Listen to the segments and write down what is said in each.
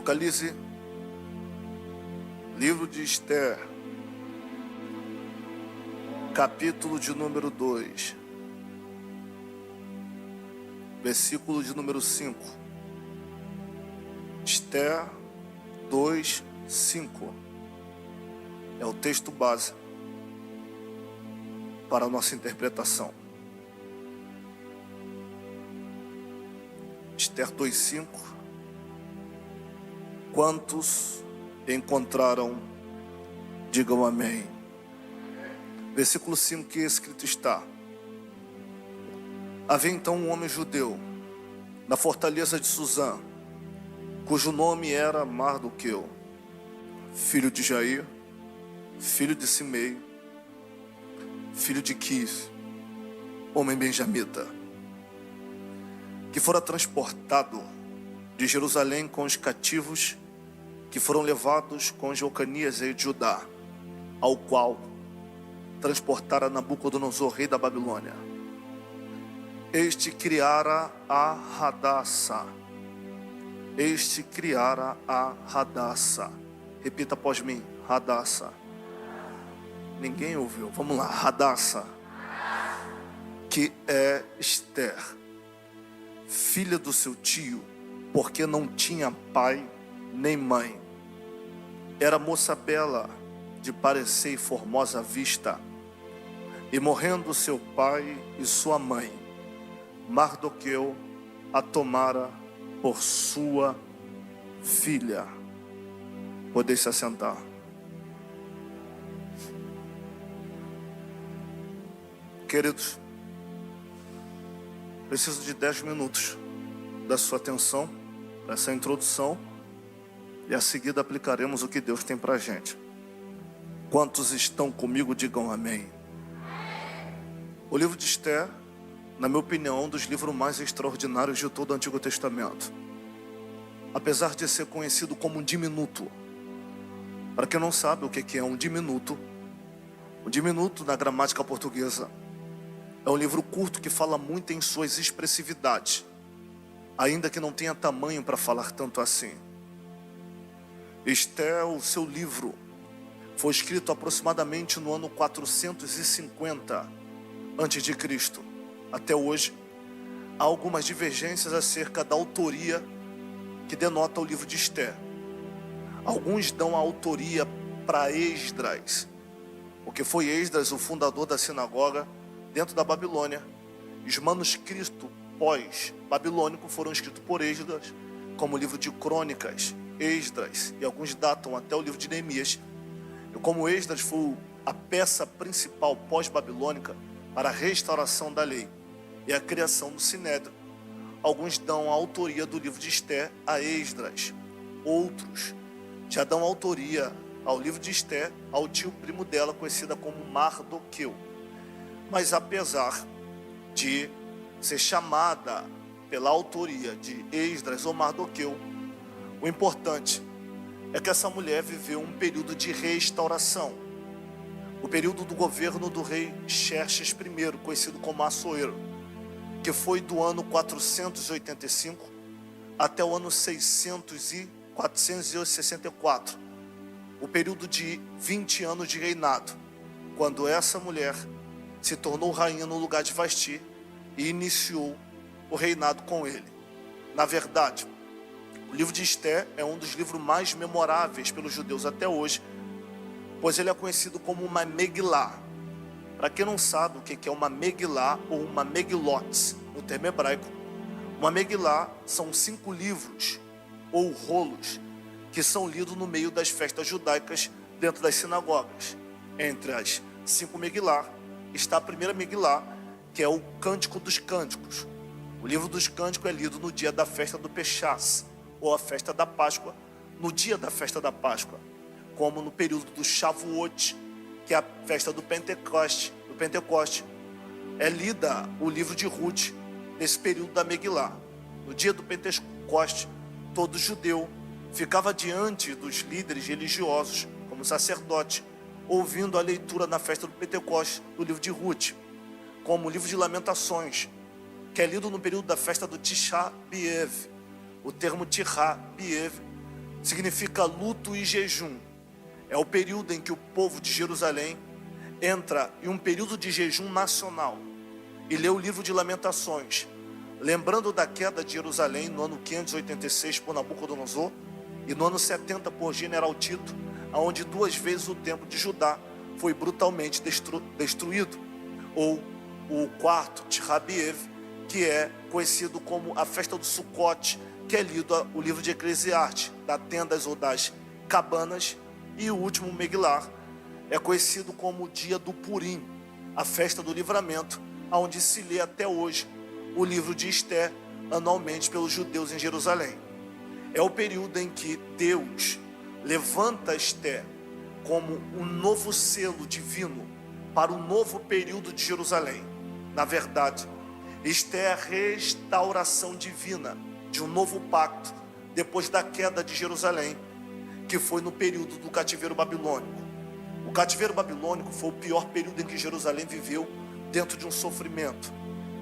Apocalipse, livro de Esther, capítulo de número 2, versículo de número 5. Esther 2, 5 é o texto base para a nossa interpretação. Esther 2, 5. Quantos encontraram, digam amém. Versículo 5, que escrito está: havia então um homem judeu na fortaleza de Suzã, cujo nome era Mardoqueu, filho de Jair, filho de Simei, filho de Quis, homem benjamita, que fora transportado de Jerusalém com os cativos que foram levados com Jeconias, rei de Judá, ao qual transportara Nabucodonosor, rei da Babilônia. Este criara a Hadassah. Este criara a Hadassah. Repita após mim: Hadassah. Ninguém ouviu. Vamos lá. Hadassah, que é Esther, filha do seu tio, porque não tinha pai nem mãe. Era moça bela, de parecer e formosa vista. E morrendo seu pai e sua mãe, Mardoqueu a tomara por sua filha. Podem se assentar. Queridos, preciso de 10 minutos da sua atenção para essa introdução, e a seguir aplicaremos o que Deus tem para a gente. Quantos estão comigo, digam amém. O livro de Esther, na minha opinião, é um dos livros mais extraordinários de todo o Antigo Testamento. Apesar de ser conhecido como um diminuto. Para quem não sabe o que é um diminuto na gramática portuguesa é um livro curto que fala muito em suas expressividades, ainda que não tenha tamanho para falar tanto assim. Esther, o seu livro, foi escrito aproximadamente no ano 450 a.C. Até hoje, há algumas divergências acerca da autoria que denota o livro de Esther. Alguns dão a autoria para Esdras, porque foi Esdras o fundador da sinagoga dentro da Babilônia. Os manuscritos pós-babilônicos foram escritos por Esdras, como o livro de Crônicas, Esdras, e alguns datam até o livro de Neemias. E como Esdras foi a peça principal pós-babilônica para a restauração da lei e a criação do Sinédrio, alguns dão a autoria do livro de Esther a Esdras. Outros já dão autoria ao livro de Esther ao tio primo dela, conhecida como Mardoqueu. Mas apesar de ser chamada pela autoria de Esdras ou Mardoqueu, o importante é que essa mulher viveu um período de restauração. O período do governo do rei Xerxes I, conhecido como Assuero, que foi do ano 485 até o ano 464. O período de 20 anos de reinado, quando essa mulher se tornou rainha no lugar de Vasti e iniciou o reinado com ele. Na verdade, o livro de Esther é um dos livros mais memoráveis pelos judeus até hoje, pois ele é conhecido como uma Megilá. Para quem não sabe o que é uma Megilá ou uma Megilot no termo hebraico, uma Megilá são 5 livros ou rolos que são lidos no meio das festas judaicas dentro das sinagogas. Entre as 5 Megilá está a primeira Megilá, que é o Cântico dos Cânticos. O livro dos Cânticos é lido no dia da festa do Pechás, ou a festa da Páscoa, no dia da festa da Páscoa, como no período do Shavuot, que é a festa do Pentecoste. É lida o livro de Ruth nesse período da Megilá. No dia do Pentecoste, todo judeu ficava diante dos líderes religiosos, como sacerdote, ouvindo a leitura na festa do Pentecoste do livro de Ruth, como o livro de Lamentações, que é lido no período da festa do Tisha B'Av. O termo Tisha B'Av significa luto e jejum. É o período em que o povo de Jerusalém entra em um período de jejum nacional e lê o livro de Lamentações, lembrando da queda de Jerusalém no ano 586 por Nabucodonosor e no ano 70 por General Tito, onde 2 vezes o templo de Judá foi brutalmente destruído. Ou o quarto, Tisha B'Av, que é conhecido como a festa do Sucote, que é lido o livro de Eclesiastes, das tendas ou das cabanas. E o último, Megillah, é conhecido como o dia do Purim, a festa do livramento, onde se lê até hoje o livro de Esté, anualmente pelos judeus em Jerusalém. É o período em que Deus levanta Esté como um novo selo divino para o novo período de Jerusalém. Na verdade, Esté é a restauração divina de um novo pacto depois da queda de Jerusalém, que foi no período do cativeiro babilônico. O cativeiro babilônico foi o pior período em que Jerusalém viveu dentro de um sofrimento,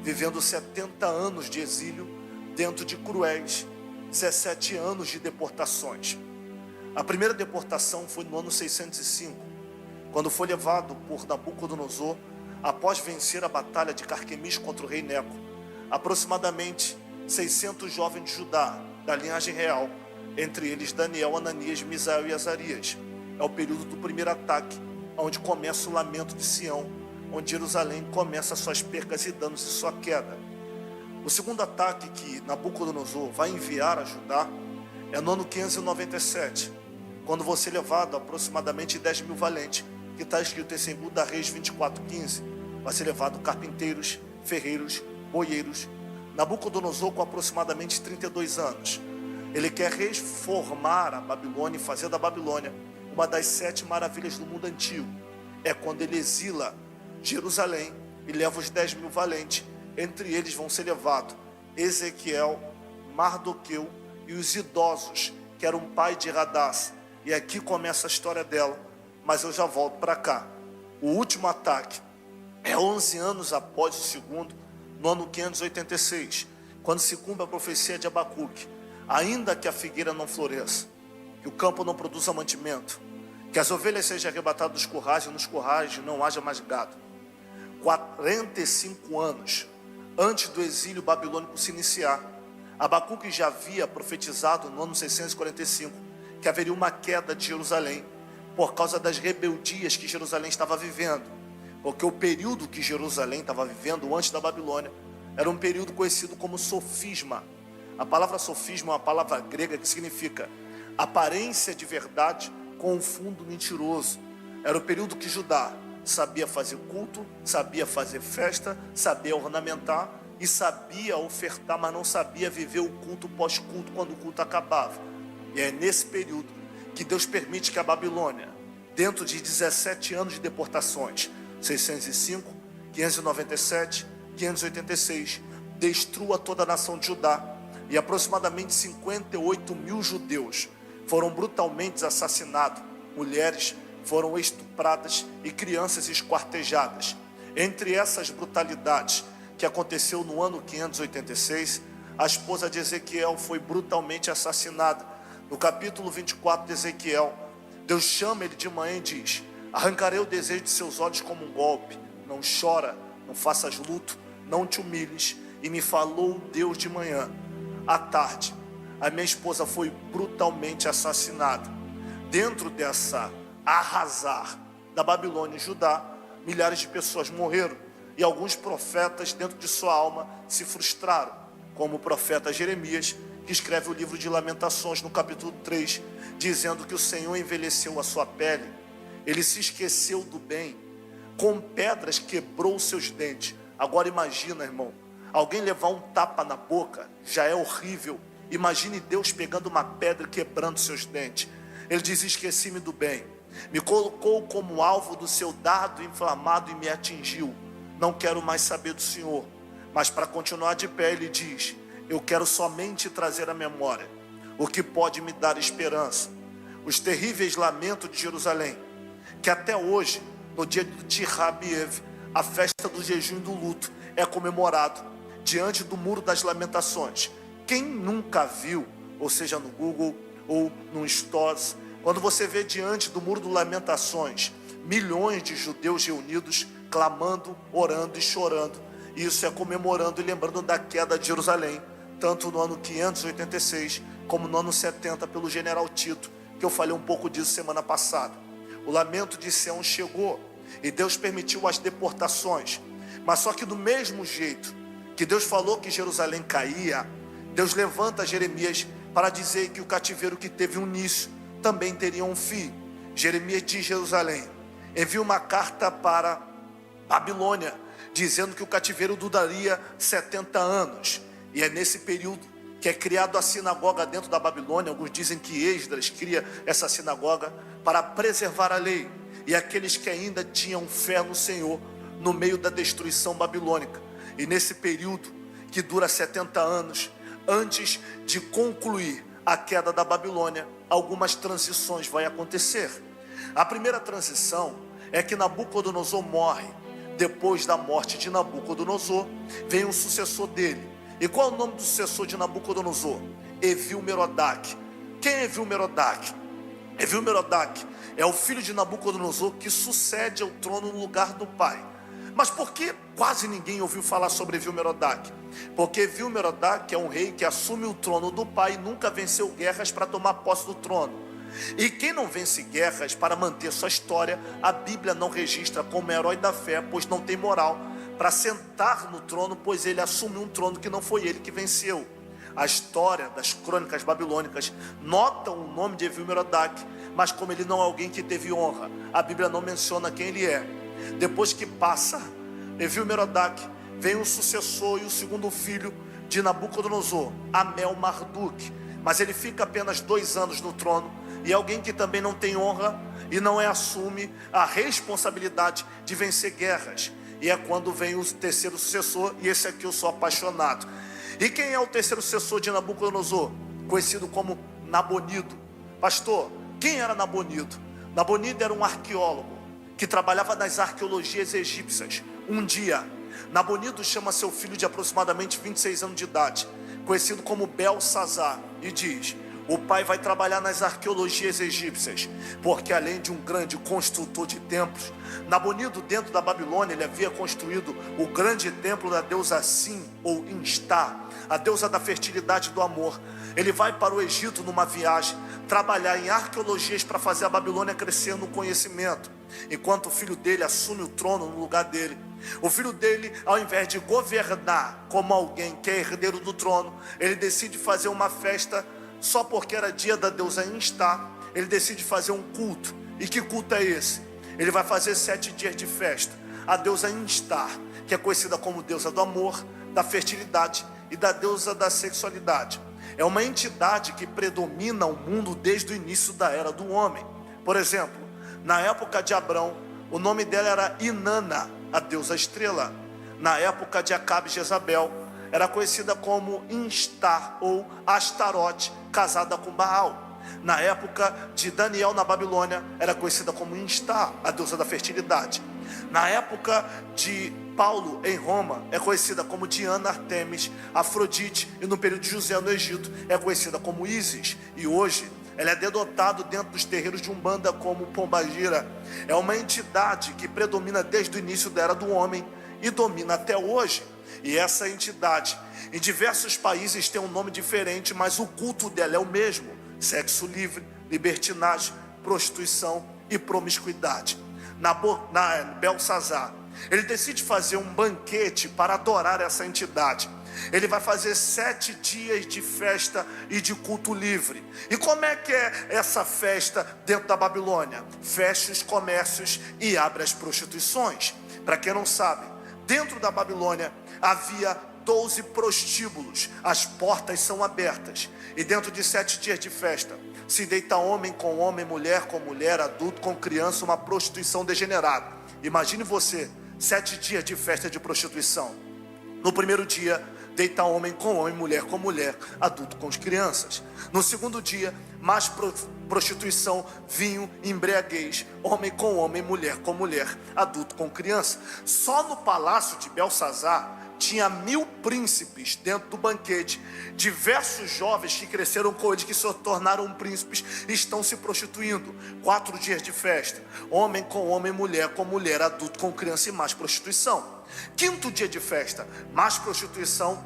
vivendo 70 anos de exílio dentro de cruéis 17 anos de deportações. A primeira deportação foi no ano 605, quando foi levado por Nabucodonosor, após vencer a batalha de Carquemis contra o rei Neco, aproximadamente 600 jovens de Judá, da linhagem real, entre eles Daniel, Ananias, Misael e Azarias. É o período do primeiro ataque, onde começa o lamento de Sião, onde Jerusalém começa suas percas e danos e sua queda. O segundo ataque que Nabucodonosor vai enviar a Judá é no ano 597, quando vai ser levado aproximadamente 10 mil valentes, que está escrito em Buda Reis 24:15, vai ser levado carpinteiros, ferreiros, boieiros. Nabucodonosor, com aproximadamente 32 anos, ele quer reformar a Babilônia e fazer da Babilônia uma das 7 maravilhas do mundo antigo. É quando ele exila Jerusalém e leva os 10 mil valentes. Entre eles vão ser levados Ezequiel, Mardoqueu e os idosos, que era um pai de Radás. E aqui começa a história dela, mas eu já volto para cá. O último ataque é 11 anos após o segundo, no ano 586, quando se cumpre a profecia de Abacuque. Ainda que a figueira não floresça, que o campo não produza mantimento, que as ovelhas sejam arrebatadas dos currais e nos currais não haja mais gado. 45 anos antes do exílio babilônico se iniciar, Abacuque já havia profetizado no ano 645 que haveria uma queda de Jerusalém por causa das rebeldias que Jerusalém estava vivendo, porque o período que Jerusalém estava vivendo antes da Babilônia era um período conhecido como sofisma. A palavra sofisma é uma palavra grega que significa aparência de verdade com um fundo mentiroso. Era o período que Judá sabia fazer culto, sabia fazer festa, sabia ornamentar e sabia ofertar, mas não sabia viver o culto pós-culto quando o culto acabava. E é nesse período que Deus permite que a Babilônia, dentro de 17 anos de deportações, 605, 597, 586, destrua toda a nação de Judá, e aproximadamente 58 mil judeus foram brutalmente assassinados, mulheres foram estupradas e crianças esquartejadas. Entre essas brutalidades que aconteceu no ano 586, a esposa de Ezequiel foi brutalmente assassinada. No capítulo 24 de Ezequiel, Deus chama ele de manhã e diz: arrancarei o desejo de seus olhos como um golpe, não chora, não faças luto, não te humilhes. E me falou Deus de manhã. À tarde, a minha esposa foi brutalmente assassinada. Dentro dessa arrasar da Babilônia e Judá, milhares de pessoas morreram, e alguns profetas dentro de sua alma se frustraram, como o profeta Jeremias, que escreve o livro de Lamentações no capítulo 3, dizendo que o Senhor envelheceu a sua pele, ele se esqueceu do bem, com pedras quebrou os seus dentes. Agora imagina, irmão, alguém levar um tapa na boca já é horrível. Imagine Deus pegando uma pedra e quebrando seus dentes. Ele diz: esqueci-me do bem, me colocou como alvo do seu dardo inflamado e me atingiu. Não quero mais saber do Senhor. Mas para continuar de pé, ele diz: eu quero somente trazer à memória o que pode me dar esperança. Os terríveis lamentos de Jerusalém, que até hoje, no dia de Tisha B'Av, a festa do jejum e do luto, é comemorado diante do muro das lamentações. Quem nunca viu, ou seja no Google, ou num Stories, quando você vê diante do Muro das Lamentações, milhões de judeus reunidos, clamando, orando e chorando. Isso é comemorando e lembrando da queda de Jerusalém, tanto no ano 586, como no ano 70, pelo general Tito, que eu falei um pouco disso semana passada. O lamento de Sião chegou, e Deus permitiu as deportações, mas só que do mesmo jeito que Deus falou que Jerusalém caía, Deus levanta Jeremias para dizer que o cativeiro que teve um início também teria um fim. Jeremias diz: Jerusalém, envia uma carta para Babilônia, dizendo que o cativeiro duraria 70 anos. E é nesse período que é criado a sinagoga dentro da Babilônia. Alguns dizem que Esdras cria essa sinagoga para preservar a lei. E aqueles que ainda tinham fé no Senhor no meio da destruição babilônica. E nesse período que dura 70 anos, antes de concluir a queda da Babilônia, algumas transições vão acontecer. A primeira transição é que Nabucodonosor morre. Depois da morte de Nabucodonosor, vem um sucessor dele. E qual é o nome do sucessor de Nabucodonosor? Evil-Merodach. Quem é Evil-Merodach? Evil-Merodach é o filho de Nabucodonosor que sucede ao trono no lugar do pai. Mas por que quase ninguém ouviu falar sobre Evil-Merodach? Porque Evil-Merodach é um rei que assume o trono do pai e nunca venceu guerras para tomar posse do trono. E quem não vence guerras para manter sua história, a Bíblia não registra como herói da fé, pois não tem moral para sentar no trono, pois ele assumiu um trono que não foi ele que venceu. A história das crônicas babilônicas nota o nome de Evil-Merodach, mas como ele não é alguém que teve honra, a Bíblia não menciona quem ele é. Depois que passa Evil-Merodach, vem o sucessor e o segundo filho de Nabucodonosor, Amel-Marduk, mas ele fica apenas 2 anos no trono, e é alguém que também não tem honra e não assume a responsabilidade de vencer guerras. E é quando vem o terceiro sucessor, e esse aqui eu sou apaixonado. E quem é o terceiro sucessor de Nabucodonosor? Conhecido como Nabonido. Pastor, quem era Nabonido? Nabonido era um arqueólogo que trabalhava nas arqueologias egípcias. Um dia, Nabonido chama seu filho de aproximadamente 26 anos de idade, conhecido como Belsazar, e diz: o pai vai trabalhar nas arqueologias egípcias, porque além de um grande construtor de templos, Nabonido, dentro da Babilônia, ele havia construído o grande templo da deusa Sin, ou Instar, a deusa da fertilidade e do amor. Ele vai para o Egito numa viagem, trabalhar em arqueologias para fazer a Babilônia crescer no conhecimento, enquanto o filho dele assume o trono no lugar dele. O filho dele, ao invés de governar como alguém que é herdeiro do trono, ele decide fazer uma festa só porque era dia da deusa Instar. Ele decide fazer um culto. E que culto é esse? Ele vai fazer 7 dias de festa. A deusa Instar, que é conhecida como deusa do amor, da fertilidade e da deusa da sexualidade. É uma entidade que predomina o mundo desde o início da era do homem. Por exemplo, na época de Abrão, o nome dela era Inanna, a deusa estrela. Na época de Acabe e Jezabel, era conhecida como Instar ou Astarote, casada com Baal. Na época de Daniel na Babilônia, era conhecida como Instar, a deusa da fertilidade. Na época de Paulo em Roma, é conhecida como Diana Artemis, Afrodite, e no período de José no Egito, é conhecida como Ísis. E hoje, ela é dedotada dentro dos terreiros de Umbanda como Pombagira. É uma entidade que predomina desde o início da era do homem e domina até hoje. E essa entidade, em diversos países, tem um nome diferente, mas o culto dela é o mesmo: sexo livre, libertinagem, prostituição e promiscuidade. Belsazar, ele decide fazer um banquete para adorar essa entidade. Ele vai fazer 7 dias de festa e de culto livre. E como é que é essa festa dentro da Babilônia? Fecha os comércios e abre as prostituições. Para quem não sabe, dentro da Babilônia havia 12 prostíbulos. As portas são abertas. E dentro de 7 dias de festa, se deita homem com homem, mulher com mulher, adulto com criança, uma prostituição degenerada. Imagine você, 7 dias de festa de prostituição. No primeiro dia, deita homem com homem, mulher com mulher, adulto com crianças. No segundo dia, mais prostituição, vinho, embriaguez, homem com homem, mulher com mulher, adulto com criança. Só no palácio de Belsazar tinha 1000 príncipes dentro do banquete. Diversos jovens que cresceram com ele, que se tornaram príncipes, estão se prostituindo. 4 dias de festa, homem com homem, mulher com mulher, adulto com criança e mais prostituição. 5º dia de festa, mais prostituição,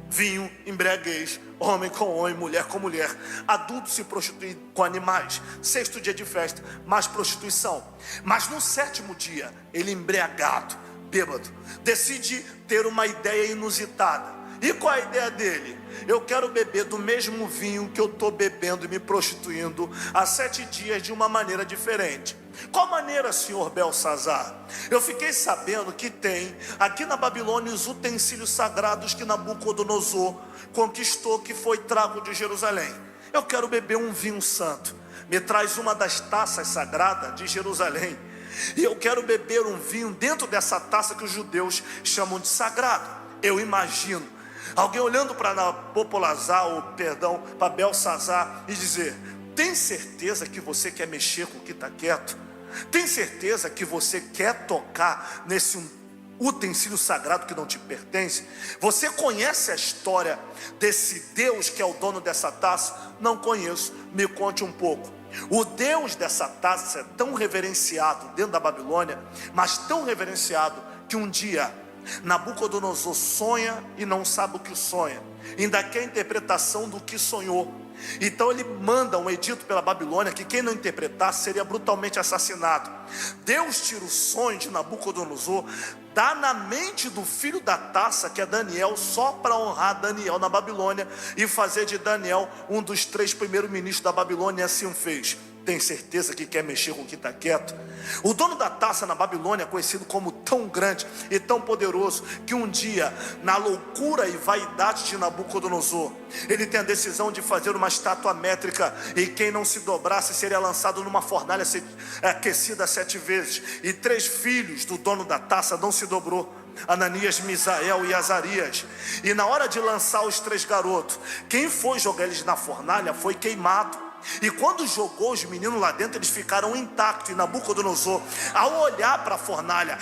vinho, embriaguez, homem com homem, mulher com mulher, adulto se prostitui com animais. 6º dia de festa, mais prostituição. Mas no 7º dia, ele embriagado, bêbado, decide ter uma ideia inusitada. E qual é a ideia dele? Eu quero beber do mesmo vinho que eu estou bebendo e me prostituindo há 7 dias de uma maneira diferente. Qual maneira, senhor Belsazar? Eu fiquei sabendo que tem aqui na Babilônia os utensílios sagrados que Nabucodonosor conquistou, que foi trago de Jerusalém. Eu quero beber um vinho santo. Me traz uma das taças sagradas de Jerusalém. E eu quero beber um vinho dentro dessa taça que os judeus chamam de sagrado. Eu imagino alguém olhando para para Belsazar e dizer: tem certeza que você quer mexer com o que está quieto? Tem certeza que você quer tocar nesse utensílio sagrado que não te pertence? Você conhece a história desse Deus que é o dono dessa taça? Não conheço, me conte um pouco. O Deus dessa taça é tão reverenciado dentro da Babilônia, mas tão reverenciado, que um dia Nabucodonosor sonha e não sabe o que sonha, ainda quer a interpretação do que sonhou. Então ele manda um edito pela Babilônia que quem não interpretasse seria brutalmente assassinado. Deus tira o sonho de Nabucodonosor, dá na mente do filho da taça, que é Daniel, só para honrar Daniel na Babilônia e fazer de Daniel um dos 3 primeiros ministros da Babilônia, e assim o fez. Tem certeza que quer mexer com o que está quieto? O dono da taça na Babilônia é conhecido como tão grande e tão poderoso, que um dia, na loucura e vaidade de Nabucodonosor, ele tem a decisão de fazer uma estátua métrica, e quem não se dobrasse seria lançado numa fornalha aquecida 7 vezes. E 3 filhos do dono da taça não se dobrou: Ananias, Misael e Azarias. E na hora de lançar os 3 garotos, quem foi jogar eles na fornalha foi queimado. E quando jogou os meninos lá dentro, eles ficaram intactos. E Nabucodonosor, ao olhar para a fornalha,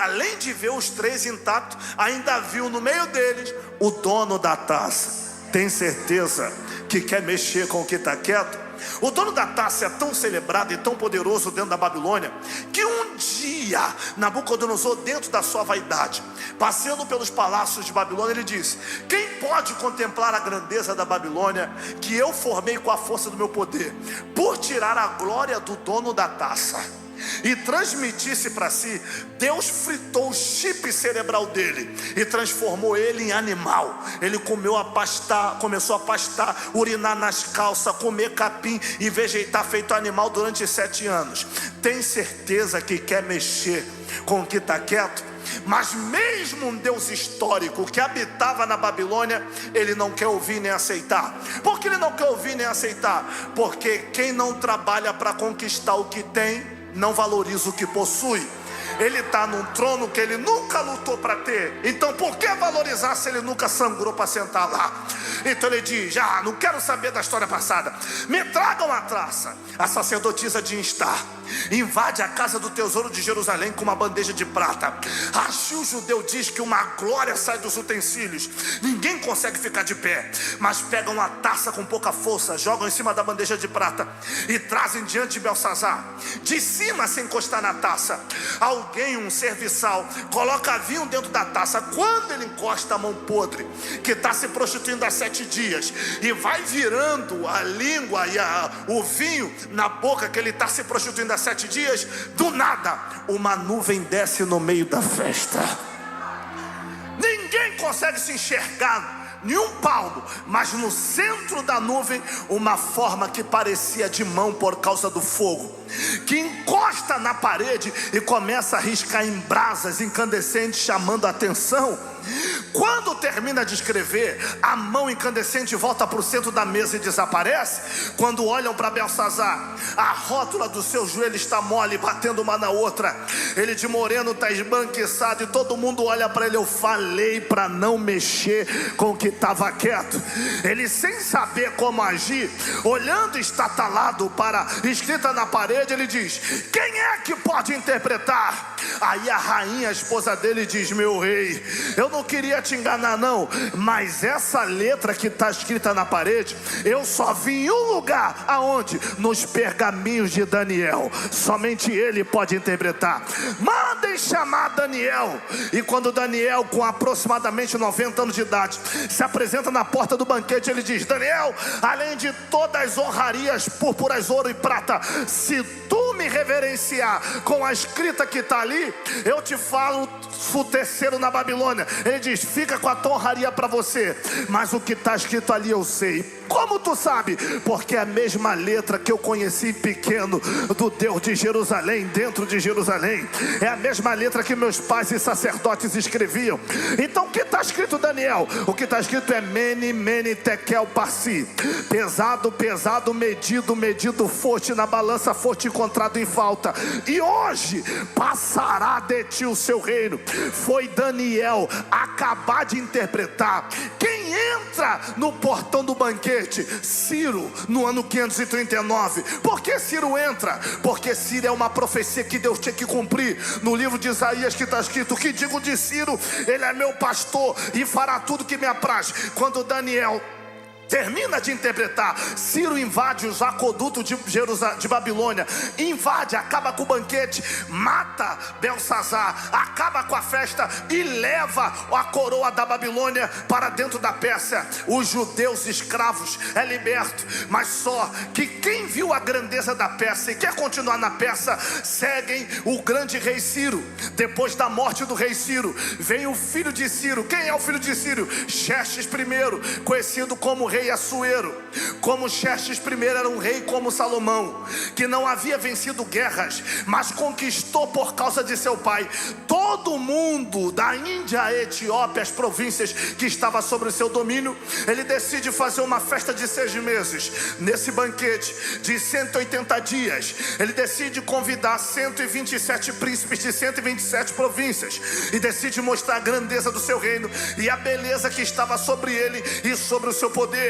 além de ver os 3 intactos, ainda viu no meio deles o dono da taça. Tem certeza que quer mexer com o que está quieto? O dono da taça é tão celebrado e tão poderoso dentro da Babilônia, que um dia Nabucodonosor, dentro da sua vaidade, passeando pelos palácios de Babilônia, ele disse: quem pode contemplar a grandeza da Babilônia, que eu formei com a força do meu poder, por tirar a glória do dono da taça e transmitisse para si? Deus fritou o chip cerebral dele e transformou ele em animal. Ele começou a pastar, urinar nas calças, comer capim e vegetar feito animal durante 7 anos. Tem certeza que quer mexer com o que está quieto? Mas mesmo um Deus histórico que habitava na Babilônia, ele não quer ouvir nem aceitar. Por que ele não quer ouvir nem aceitar? Porque quem não trabalha para conquistar o que tem, não valoriza o que possui. Ele está num trono que ele nunca lutou para ter. Então por que valorizar se ele nunca sangrou para sentar lá? Então ele diz: não quero saber da história passada. Me tragam a taça. A sacerdotisa de Instar invade a casa do tesouro de Jerusalém com uma bandeja de prata. Assim o judeu diz que uma glória sai dos utensílios. Ninguém consegue ficar de pé, mas pegam a taça com pouca força, jogam em cima da bandeja de prata e trazem diante de Belsazar. De cima, sem encostar na taça, alguém, um serviçal, coloca vinho dentro da taça. Quando ele encosta a mão podre, que está se prostituindo há 7 dias, e vai virando a língua e o vinho na boca, que ele está se prostituindo há 7 dias, do nada, uma nuvem desce no meio da festa. Ninguém consegue se enxergar nenhum palmo, mas no centro da nuvem, uma forma que parecia de mão por causa do fogo, que encosta na parede e começa a riscar em brasas incandescentes, chamando a atenção. Quando termina de escrever, a mão incandescente volta para o centro da mesa e desaparece. Quando olham para Belsazar, a rótula do seu joelho está mole, batendo uma na outra. Ele de moreno está esbranquiçado e todo mundo olha para ele. Eu falei para não mexer com o que estava quieto. Ele, sem saber como agir, olhando estatalado para a escrita na parede, ele diz: quem é que pode interpretar? Aí a rainha, a esposa dele, diz: meu rei, eu não queria te enganar não, mas essa letra que está escrita na parede, eu só vi em um lugar. Aonde? Nos pergaminhos de Daniel. Somente ele pode interpretar. Mandem chamar Daniel. E quando Daniel, com aproximadamente 90 anos de idade, se apresenta na porta do banquete, ele diz: Daniel, além de todas as honrarias, púrpuras, ouro e prata, se tu me reverenciar com a escrita que está ali, eu te falo o terceiro na Babilônia. Ele diz: fica com a tua honraria para você, mas o que está escrito ali eu sei. Como tu sabe? Porque é a mesma letra que eu conheci pequeno do Deus de Jerusalém, dentro de Jerusalém. É a mesma letra que meus pais e sacerdotes escreviam. Então o que está escrito, Daniel? O que está escrito é Mene, Mene, Tekel, Parsi. Pesado, pesado, medido, medido, foste na balança, foste encontrado em falta. E hoje passará de ti o seu reino. Foi Daniel acabar de interpretar. Quem entra no portão do banquete? Ciro, no ano 539. Por que Ciro entra? Porque Ciro é uma profecia que Deus tinha que cumprir. No livro de Isaías que está escrito: que digo de Ciro? Ele é meu pastor e fará tudo que me apraz. Quando Daniel termina de interpretar, Ciro invade os aquedutos de Babilônia, invade, acaba com o banquete, mata Belsazar, acaba com a festa e leva a coroa da Babilônia para dentro da Pérsia. Os judeus escravos é liberto, mas só que quem viu a grandeza da Pérsia e quer continuar na Pérsia, seguem o grande rei Ciro. Depois da morte do rei Ciro, vem o filho de Ciro. Quem é o filho de Ciro? Xerxes I, conhecido como rei Assuero. Como Xerxes I era um rei como Salomão, que não havia vencido guerras, mas conquistou por causa de seu pai todo mundo da Índia à Etiópia, as províncias que estavam sobre o seu domínio. Ele decide fazer uma festa de 6 meses. Nesse banquete de 180 dias, ele decide convidar 127 príncipes de 127 províncias e decide mostrar a grandeza do seu reino e a beleza que estava sobre ele e sobre o seu poder.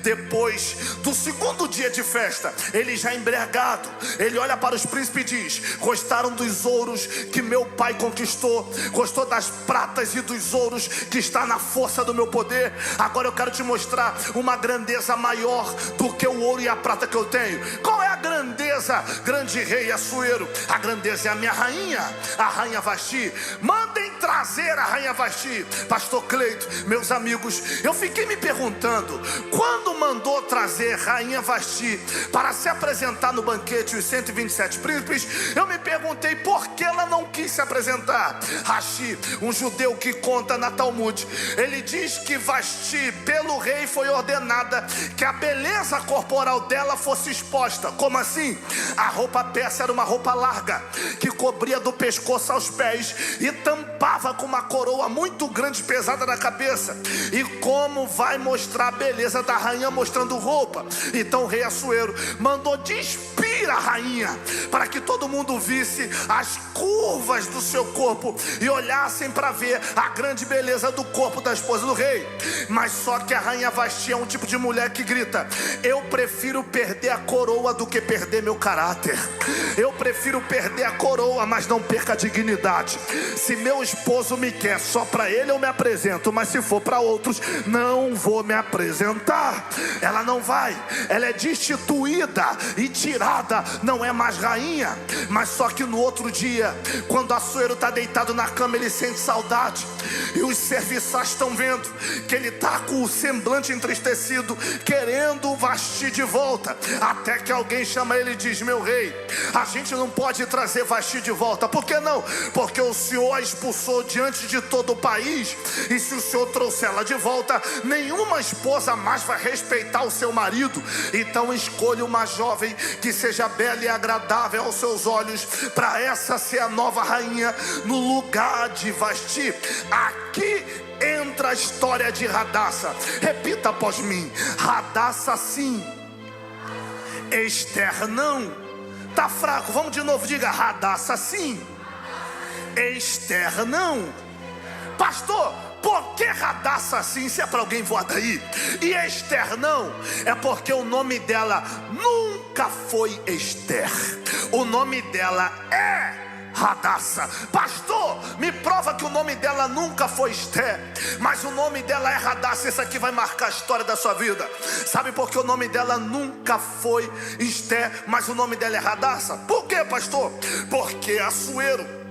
Depois do segundo dia de festa, ele já embriagado, ele olha para os príncipes e diz: gostaram dos ouros que meu pai conquistou? Gostou das pratas e dos ouros que está na força do meu poder? Agora eu quero te mostrar uma grandeza maior do que o ouro e a prata que eu tenho. Qual é a grandeza, grande rei Assuero? A grandeza é a minha rainha, a rainha Vasti. Mandem trazer a rainha Vasti. Pastor Cleito, meus amigos, eu fiquei me perguntando, quando mandou trazer rainha Vasti para se apresentar no banquete os 127 príncipes, eu me perguntei por que ela não quis se apresentar. Rashi, um judeu que conta na Talmud, ele diz que Vasti, pelo rei, foi ordenada que a beleza corporal dela fosse exposta. Como assim? A roupa persa era uma roupa larga, que cobria do pescoço aos pés e tampava com uma coroa muito grande, pesada na cabeça. E como vai mostrar a beleza da rainha mostrando roupa? Então o rei Assuero mandou despir a rainha, para que todo mundo visse as curvas do seu corpo e olhassem para ver a grande beleza do corpo da esposa do rei. Mas só que a rainha Vasti é um tipo de mulher que grita: eu prefiro perder a coroa do que perder meu caráter. Eu prefiro perder a coroa, mas não perca a dignidade. Se meu esposo me quer só para ele, eu me apresento, mas se for para outros, não vou me apresentar. Ela não vai, ela é destituída e tirada, não é mais rainha. Mas só que no outro dia, quando Assuero está deitado na cama, ele sente saudade, e os serviçais estão vendo que ele está com o semblante entristecido, querendo Vasti de volta. Até que alguém chama ele e diz: meu rei, a gente não pode trazer Vasti de volta. Por que não? Porque o senhor a expulsou diante de todo o país, e se o senhor trouxer ela de volta, nenhuma esposa mais vai respeitar o seu marido. Então escolha uma jovem que seja seja bela e agradável aos seus olhos, para essa ser a nova rainha no lugar de Vasti. Aqui entra a história de Radassa. Repita após mim: Radassa sim, Ester não. Tá fraco, vamos de novo, diga: Radassa sim, Ester não. Pastor, por que Radassa sim, se é para alguém voar daí? E Ester não? É porque o nome dela nunca foi Ester. O nome dela é Radassa. Pastor, me prova que o nome dela nunca foi Ester, mas o nome dela é Radassa. Isso aqui vai marcar a história da sua vida. Sabe por que o nome dela nunca foi Ester, mas o nome dela é Radassa? Por quê, pastor? Porque Assuero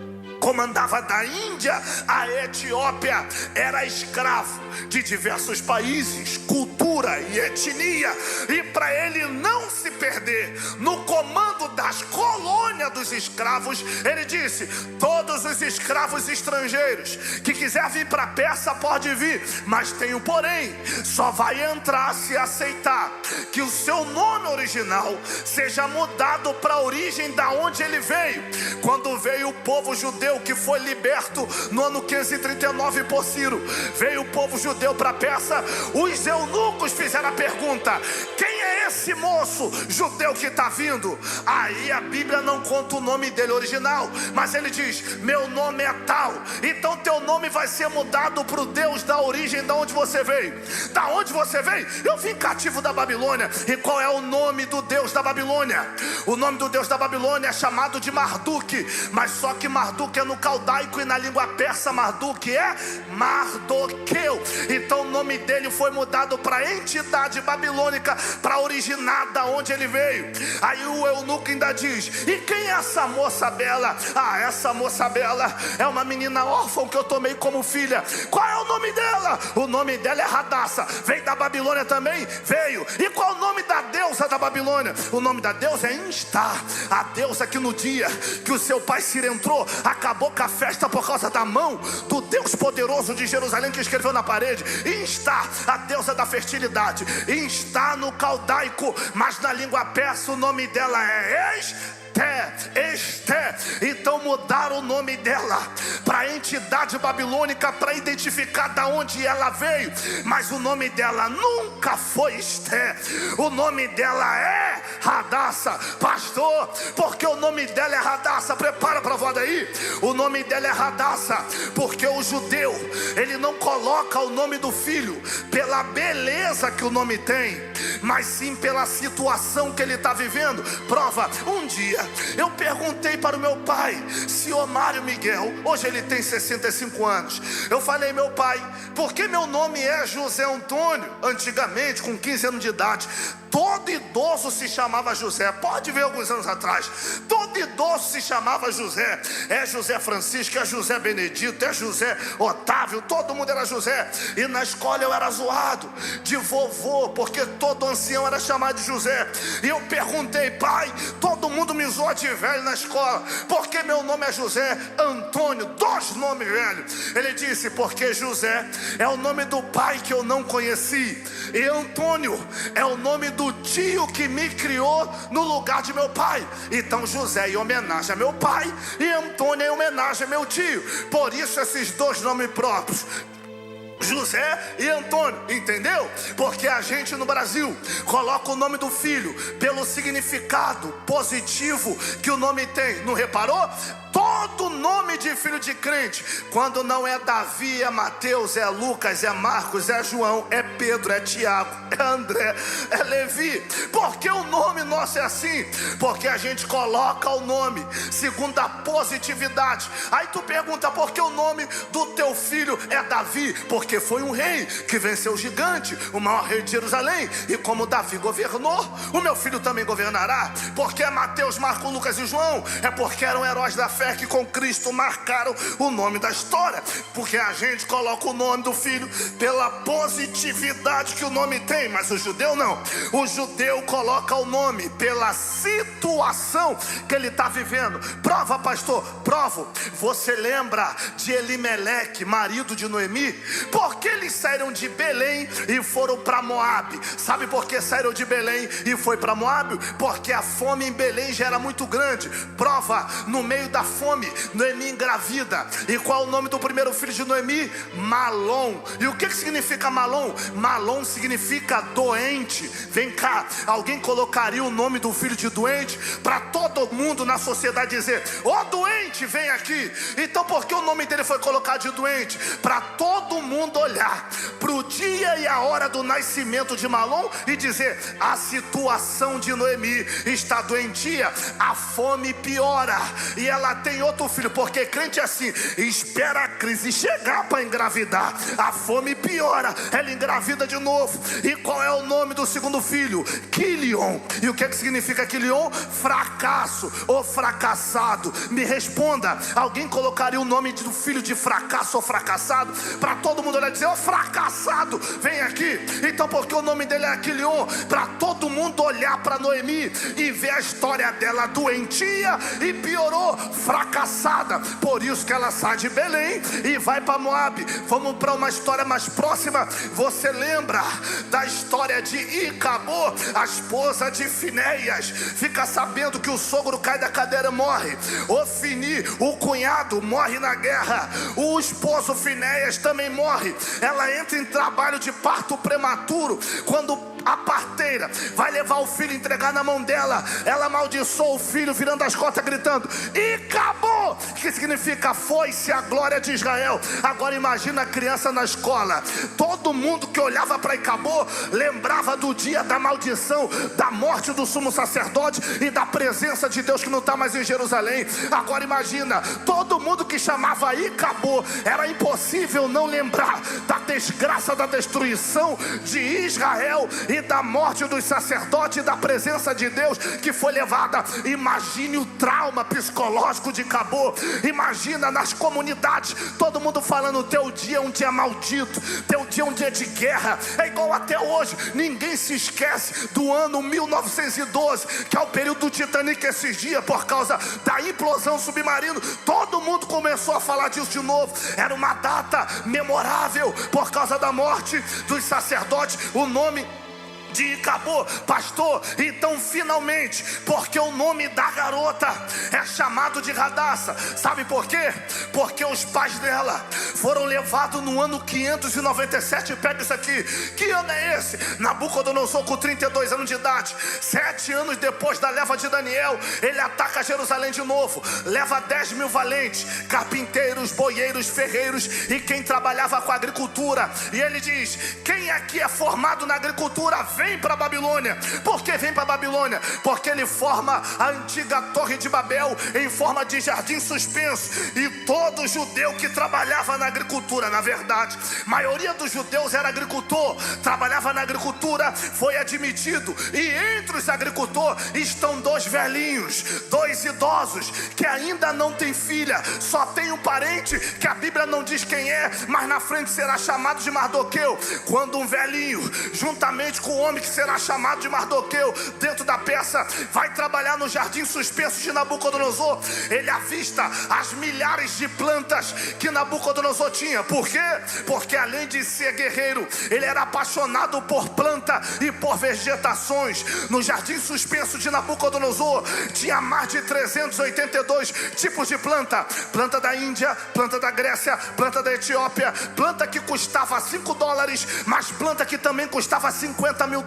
comandava da Índia a Etiópia, era escravo de diversos países, cultura e etnia, e para ele não se perder no comando das colônias dos escravos, ele disse: todos os escravos estrangeiros que quiser vir para a Pérsia pode vir, mas tem um porém: só vai entrar se aceitar que o seu nome original seja mudado para a origem da onde ele veio. Quando veio o povo judeu que foi liberto no ano 539 por Ciro, veio o povo judeu para a Pérsia, os eunucos fizeram a pergunta: quem é esse moço judeu que está vindo? Aí a Bíblia não conta o nome dele original, mas ele diz: meu nome é tal. Então teu nome vai ser mudado para o Deus da origem, da onde você veio. Da onde você veio? Eu vim cativo da Babilônia. E qual é o nome do Deus da Babilônia? O nome do Deus da Babilônia é chamado de Marduk, mas só que Marduk é no caldaico, e na língua persa Marduk é Mardoqueu. Então o nome dele foi mudado para a entidade babilônica, para originar da onde ele veio. Aí o eunuco ainda diz: e quem é essa moça bela? Ah, essa moça bela é uma menina órfã que eu tomei como filha. Qual é o nome dela? O nome dela é Radassa. Veio da Babilônia também? Veio. E qual é o nome da deusa da Babilônia? O nome da deusa é Instar, a deusa que no dia que o seu pai Ciro entrou, acabou com a festa por causa da mão do Deus poderoso de Jerusalém, que escreveu na parede. Instar, a deusa da fertilidade. Instar no caldaico, mas na língua persa o nome dela é Esté. Então mudaram o nome dela para a entidade babilônica, para identificar da onde ela veio. Mas o nome dela nunca foi Esté. O nome dela é Radassa. Pastor, porque o nome dela é Radassa? Prepara para a voz daí. O nome dela é Radassa porque o judeu, ele não coloca o nome do filho pela beleza que o nome tem, mas sim pela situação que ele está vivendo. Prova: um dia eu perguntei para o meu pai, senhor Mário Miguel, hoje ele tem 65 anos. Eu falei: meu pai, por que meu nome é José Antônio? Antigamente, com 15 anos de idade, todo idoso se chamava José. Pode ver alguns anos atrás, todo idoso se chamava José. É José Francisco, é José Benedito, é José Otávio, todo mundo era José. E na escola eu era zoado de vovô, porque todo ancião era chamado de José. E eu perguntei: pai, todo mundo me zoa de velho na escola, porque meu nome é José Antônio, 2 nomes velhos. Ele disse: porque José é o nome do pai que eu não conheci, e Antônio é o nome do tio que me criou no lugar de meu pai. Então José em homenagem a meu pai, e Antônio em homenagem a meu tio. Por isso esses 2 nomes próprios, José e Antônio, entendeu? Porque a gente no Brasil coloca o nome do filho pelo significado positivo que o nome tem. Não reparou? Todo nome de filho de crente, quando não é Davi, é Mateus, é Lucas, é Marcos, é João, é Pedro, é Tiago, é André, é Levi. Por que o nome nosso é assim? Porque a gente coloca o nome segundo a positividade. Aí tu pergunta: por que o nome do teu filho é Davi? Porque foi um rei que venceu o gigante, o maior rei de Jerusalém. E como Davi governou, o meu filho também governará. Porque é Mateus, Marcos, Lucas e João? É porque eram heróis da fé. fé que com Cristo marcaram o nome da história. Porque a gente coloca o nome do filho pela positividade que o nome tem, mas o judeu não. O judeu coloca o nome pela situação que ele está vivendo. Prova, pastor? Provo. Você lembra de Elimeleque, marido de Noemi? Porque eles saíram de Belém e foram para Moabe. Sabe por que saíram de Belém e foi para Moabe? Porque a fome em Belém já era muito grande. Prova, no meio da fome, Noemi engravida. E qual é o nome do primeiro filho de Noemi? Malom. E o que significa Malom? Malom significa doente. Vem cá, alguém colocaria o nome do filho de doente para todo mundo na sociedade dizer: ó, doente, vem aqui. Então por que o nome dele foi colocado de doente? Para todo mundo olhar para o dia e a hora do nascimento de Malom e dizer: a situação de Noemi está doentia, a fome piora e ela tem outro filho. Porque crente é assim, espera a crise chegar para engravidar, a fome piora, ela engravida de novo. E qual é o nome do segundo filho? Quilion. E o que significa Quilion? Fracasso ou fracassado. Me responda, alguém colocaria o nome do filho de fracasso ou fracassado para todo mundo olhar e dizer: ó, fracassado, vem aqui. Então por que o nome dele é Quilion? Para todo mundo olhar para Noemi e ver a história dela doentia e piorou, fracassada. Por isso que ela sai de Belém e vai para Moabe. Vamos para uma história mais próxima. Você lembra da história de Icabô, a esposa de Finéias? Fica sabendo que o sogro cai da cadeira e morre. Ofni, o cunhado, morre na guerra. O esposo Finéias também morre. Ela entra em trabalho de parto prematuro. Quando a parteira vai levar o filho e entregar na mão dela, ela amaldiçoa o filho, virando as costas, gritando: e acabou! Que significa foi-se a glória de Israel. Agora imagina a criança na escola. Todo mundo que olhava para Icabô lembrava do dia da maldição, da morte do sumo sacerdote e da presença de Deus que não está mais em Jerusalém. Agora imagina, todo mundo que chamava Icabô, era impossível não lembrar da desgraça, da destruição de Israel e da morte dos sacerdotes e da presença de Deus que foi levada. Imagine o trauma psicológico de Icabô. Imagina nas comunidades, todo mundo falando: teu dia é um dia maldito, teu dia é um dia de guerra. É igual até hoje, ninguém se esquece do ano 1912, que é o período do Titanic esses dias, por causa da implosão submarina. Todo mundo começou a falar disso de novo. Era uma data memorável por causa da morte dos sacerdotes. O nome de Icabô, pastor, então finalmente, porque o nome da garota é chamado de Radassa. Sabe por quê? Porque os pais dela foram levados no ano 597. Pega isso aqui, que ano é esse? Nabucodonosor, com 32 anos de idade, 7 anos depois da leva de Daniel, ele ataca Jerusalém de novo, leva 10 mil valentes, carpinteiros, boieiros, ferreiros e quem trabalhava com a agricultura. E ele diz: quem aqui é formado na agricultura, vem para a Babilônia. Por que vem para a Babilônia? Porque ele forma a antiga Torre de Babel em forma de jardim suspenso. E todo judeu que trabalhava na agricultura, na verdade, a maioria dos judeus era agricultor, trabalhava na agricultura, foi admitido. E entre os agricultores estão 2 velhinhos, 2 idosos que ainda não têm filha, só tem um parente que a Bíblia não diz quem é, mas na frente será chamado de Mardoqueu. Quando um velhinho, juntamente com o homem que será chamado de Mardoqueu, dentro da peça, vai trabalhar no jardim suspenso de Nabucodonosor, ele avista as milhares de plantas que Nabucodonosor tinha. Por quê? Porque além de ser guerreiro, ele era apaixonado por planta e por vegetações. No jardim suspenso de Nabucodonosor tinha mais de 382 tipos de planta: planta da Índia, planta da Grécia, planta da Etiópia, planta que custava $5, mas planta que também custava $50 mil.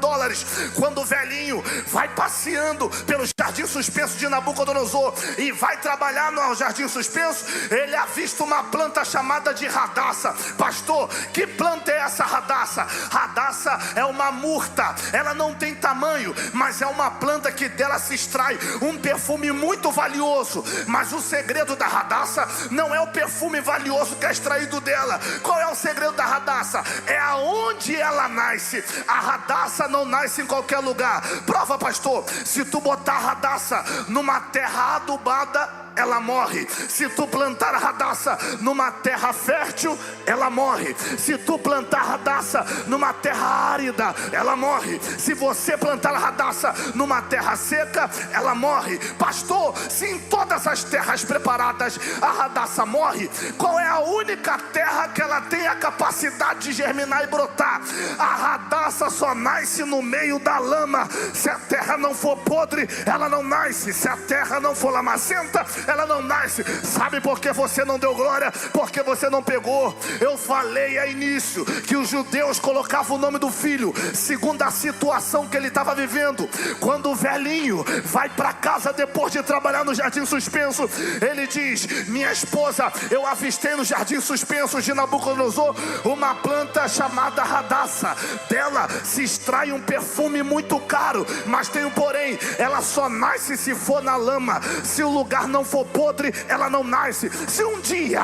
Quando o velhinho vai passeando pelo jardim suspenso de Nabucodonosor e vai trabalhar no jardim suspenso, ele avista uma planta chamada de Radassa. Pastor, que planta é essa Radassa? Radassa é uma murta, ela não tem tamanho, mas é uma planta que dela se extrai um perfume muito valioso. Mas o segredo da Radassa não é o perfume valioso que é extraído dela. Qual é o segredo da Radassa? É aonde ela nasce. A Radassa não nasce em qualquer lugar. Prova, pastor, se tu botar Radassa numa terra adubada, ela morre. Se tu plantar Hadassah numa terra fértil, ela morre. Se tu plantar Hadassah numa terra árida, ela morre. Se você plantar Hadassah numa terra seca, ela morre. Pastor, se em todas as terras preparadas a Hadassah morre, qual é a única terra que ela tem a capacidade de germinar e brotar? A Hadassah só nasce no meio da lama. Se a terra não for podre, ela não nasce. Se a terra não for lamacenta, ela não nasce. Sabe por que você não deu glória? Porque você não pegou. Eu falei a início que os judeus colocavam o nome do filho segundo a situação que ele estava vivendo. Quando o velhinho vai para casa depois de trabalhar no Jardim Suspenso, ele diz: minha esposa, eu avistei no Jardim Suspenso de Nabucodonosor uma planta chamada Hadassah. Dela se extrai um perfume muito caro, mas tem um porém: ela só nasce se for na lama. Se o lugar não for podre, ela não nasce. Se um dia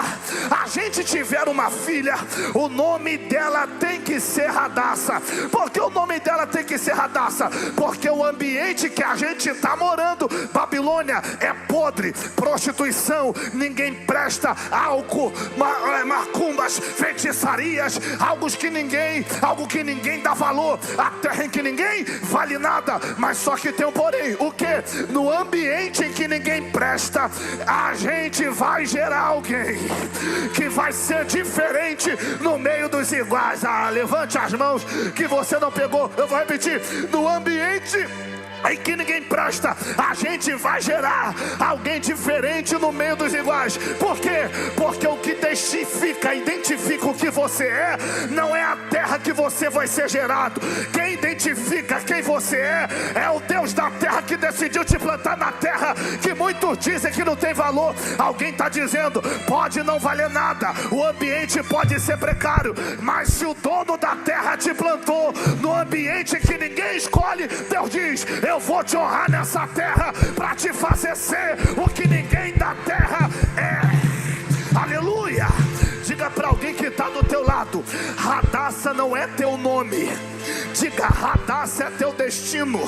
a gente tiver uma filha, o nome dela tem que ser Hadassah. Por que o nome dela tem que ser Hadassah? Porque o ambiente que a gente está morando, Babilônia, é podre, prostituição, ninguém presta, álcool, macumbas, feitiçarias, algo que ninguém dá valor, a terra em que ninguém vale nada. Mas só que tem um porém: o que? No ambiente em que ninguém presta, a gente vai gerar alguém que vai ser diferente no meio dos iguais. Levante as mãos que você não pegou. Eu vou repetir: no ambiente em que ninguém presta, a gente vai gerar alguém diferente no meio dos iguais. Por quê? Porque o que identifica o que você é, não é a terra que você vai ser gerado. Quem identifica quem você é o Deus da terra, que decidiu te plantar na terra que muitos dizem que não tem valor. Alguém está dizendo: pode não valer nada, o ambiente pode ser precário, mas se o dono da terra te plantou no ambiente que ninguém escolhe, Deus diz: eu vou te honrar nessa terra para te fazer ser o que ninguém da terra é. Aleluia! Diga para alguém que está do teu lado: Hadassah não é teu nome. Diga: Hadassah é teu destino.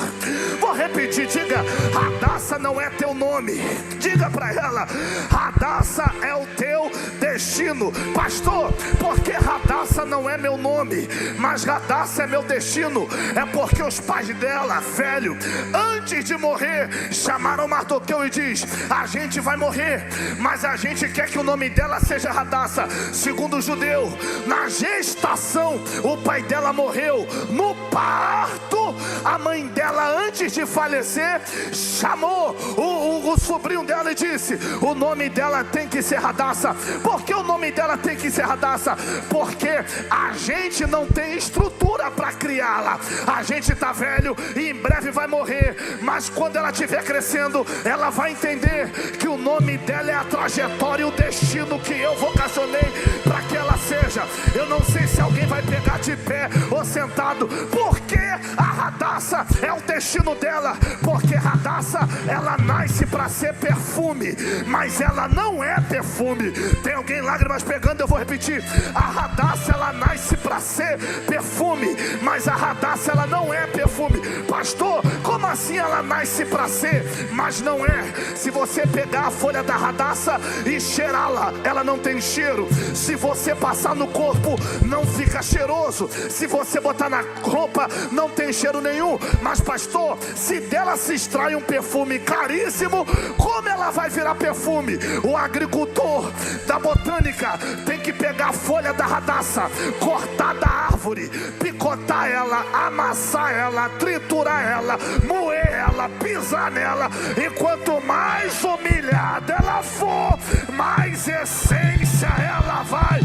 Vou repetir: diga: Hadassah não é teu nome. Diga para ela: Hadassah é o teu destino. Pastor, por que Hadassah não é meu nome, mas Hadassah é meu destino? É porque os pais dela, velho, antes de morrer, chamaram Mardoqueu e diz: a gente vai morrer, mas a gente quer que o nome dela seja Hadassah. Segundo o judeu, na gestação o pai dela morreu. No parto, a mãe dela, antes de falecer, chamou o sobrinho dela e disse: o nome dela tem que ser Hadassah. Por que o nome dela tem que ser Hadassah? Porque a gente não tem estrutura para criá-la. A gente está velho e em breve vai morrer, mas quando ela estiver crescendo, ela vai entender que o nome dela é a trajetória e o destino que eu vocacionei para que ela seja. Eu não sei se alguém vai pegar de pé ou sentado, porque a Hadassah é o destino dela. Porque Hadassah, ela nasce para ser perfume, mas ela não é perfume. Tem alguém lágrimas pegando? Eu vou repetir: a Hadassah, ela nasce para ser perfume, mas a Hadassah, ela não é perfume. Pastor, como assim ela nasce para ser, mas não é? Se você pegar a folha da Hadassah e cheirá-la, ela não tem cheiro. Se você passar no corpo, não fica cheiroso. Se você botar na roupa, não tem cheiro nenhum. Mas pastor, se dela se extrai um perfume caríssimo, como ela vai virar perfume? O agricultor da botânica tem que pegar a folha da Hadassah, cortar da árvore, picotar ela, amassar ela, triturar ela, moer ela, pisar nela, e quanto mais humilhada ela for, mais essência ela vai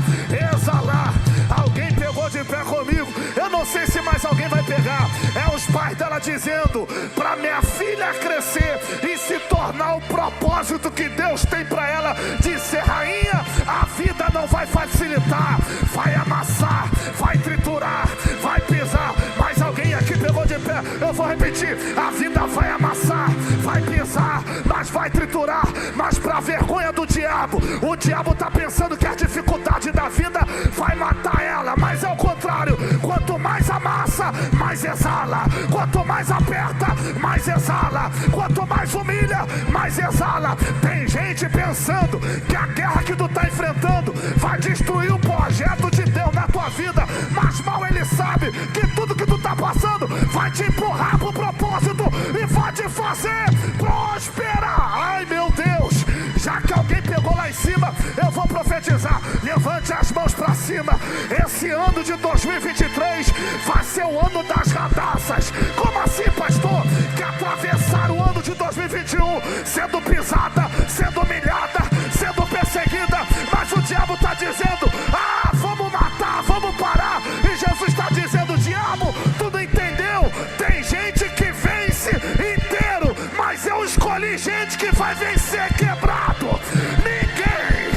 exalar. Alguém pegou de pé comigo? Eu não sei se mais alguém vai pegar. É os pais dela dizendo: para minha filha crescer e se tornar o propósito que Deus tem para ela de ser rainha, a vida não vai facilitar, vai amassar, vai triturar, vai pisar. Mas alguém aqui pegou de pé? Eu vou repetir: a vida vai amassar, vai pisar, mas vai triturar. Mas para vergonha do diabo, o diabo está pensando que a dificuldade da vida vai matar ela, mas é o contrário. Quanto mais amassa, aperta, mais exala. Quanto mais aperta, mais exala. Quanto mais humilha, mais exala. Tem gente pensando que a guerra que tu tá enfrentando vai destruir o projeto de Deus na tua vida, mas mal ele sabe que tudo que tu tá passando vai te empurrar pro propósito e vai te fazer prosperar. Ai meu Deus, já que alguém pegou lá em cima, eu vou profetizar. Levante as mãos pra cima. Esse ano de 2023 vai ser o ano das radaças. Como assim, pastor? Que atravessar o ano de 2021 sendo pisada, sendo humilhada, sendo perseguida, mas o diabo tá dizendo: ah, vamos matar, vamos parar. E Jesus está dizendo: diabo, tu não entendeu? Tem gente que vence inteiro, mas eu escolhi gente que vai vencer quebrado. Ninguém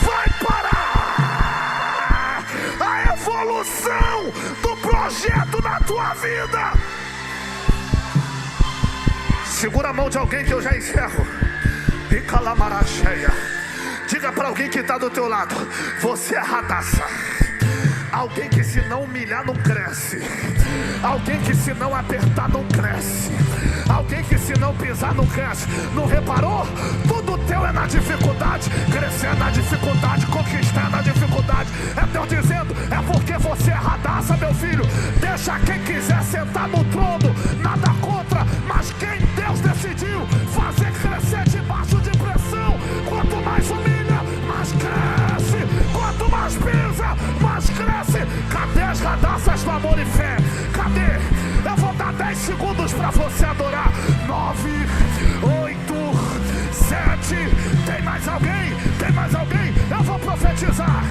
vai parar a evolução do projeto na tua vida. Segura a mão de alguém que eu já encerro. E calamará cheia. Diga para alguém que está do teu lado: você é radaça. Alguém que se não humilhar não cresce. Alguém que se não apertar não cresce. Alguém que se não pisar não cresce. Não reparou? Tudo teu é na dificuldade. Crescer é na dificuldade, conquistar é na dificuldade. É Deus dizendo: é porque você é radaça, meu filho. Deixa quem quiser sentar no trono, nada contra. Mas quem Deus decidiu fazer crescer debaixo de pressão, quanto mais humilha, mais cresce. Quanto mais pisa, mais cresce. Cadê as radaças do amor e fé? Cadê? Eu vou dar 10 segundos para você adorar. 9, 8, 7. Tem mais alguém? Tem mais alguém? Eu vou profetizar.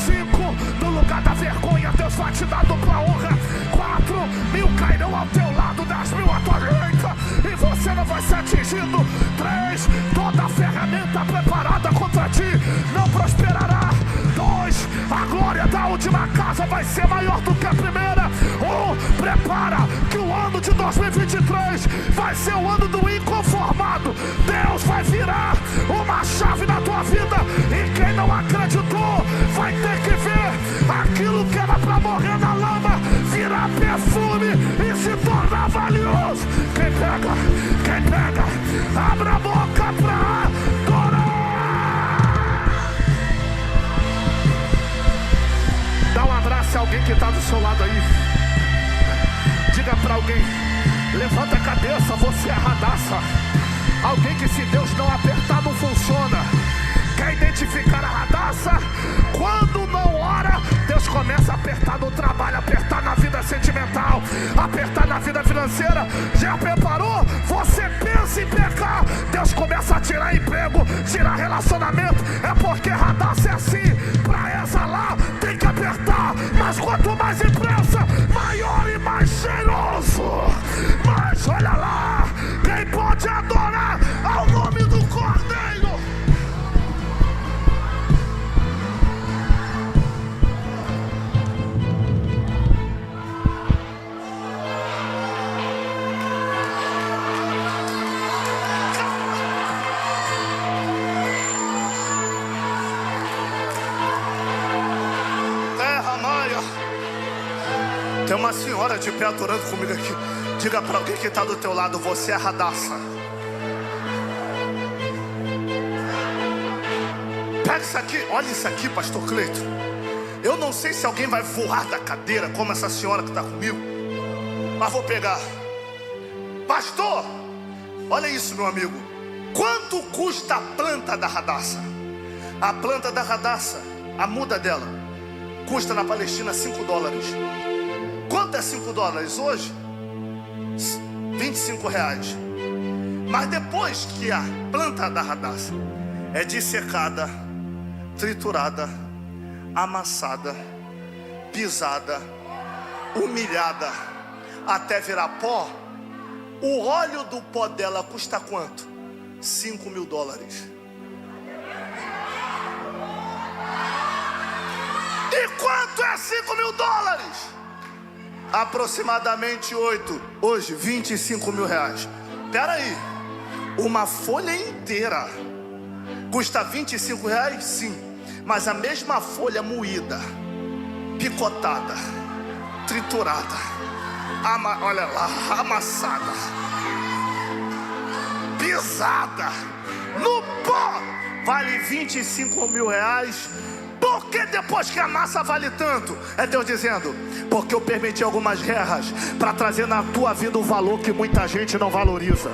5, no lugar da vergonha, Deus vai te dar dupla honra. 4, 1000 cairão ao teu lado, 10.000 à tua direita, e você não vai ser atingido. 3, toda a ferramenta preparada contra ti não prosperará. 2, a glória da última casa vai ser maior do que a primeira. 1, prepara que o ano de 2023 vai ser o ano do inconformado. Deus vai virar uma chave na tua vida, e quem não acreditou vai ter que ver aquilo que era para morrer na lama virar perfume e se tornar valioso. Quem pega? Quem pega? Abra a boca pra adorar. Dá um abraço a alguém que está do seu lado aí. Diga para alguém: levanta a cabeça, você é radaça. Alguém que se Deus não apertar não funciona. Quer identificar a radaça? Quando não ora, Deus começa a apertar no trabalho, apertar na vida sentimental, apertar na vida financeira. Já preparou? Você pensa em pecar, Deus começa a tirar emprego, tirar relacionamento. É porque radaça é assim. Pra exalar tem que apertar, mas quanto mais impressa, maior e mais cheiroso. Mas olha lá, quem pode adorar ao nome do Cordeiro? Tem uma senhora de pé adorando comigo aqui. Diga para alguém que está do teu lado: você é radaça. Pega isso aqui, olha isso aqui, pastor Cleito. Eu não sei se alguém vai voar da cadeira como essa senhora que está comigo, mas vou pegar. Pastor, olha isso, meu amigo. Quanto custa a planta da radaça? A planta da radaça, a muda dela, custa na Palestina $5. Quanto é $5 hoje? R$25. Mas depois que a planta da radaça é dissecada, triturada, amassada, pisada, humilhada, até virar pó, o óleo do pó dela custa quanto? $5.000. E quanto é $5.000? Aproximadamente 8, hoje R$25.000. Espera aí, uma folha inteira custa R$25? Sim, mas a mesma folha moída, picotada, triturada, Olha lá, amassada, pisada no pó, vale 25 mil reais. Por que depois que a massa vale tanto? É Deus dizendo: porque eu permiti algumas guerras para trazer na tua vida um valor que muita gente não valoriza.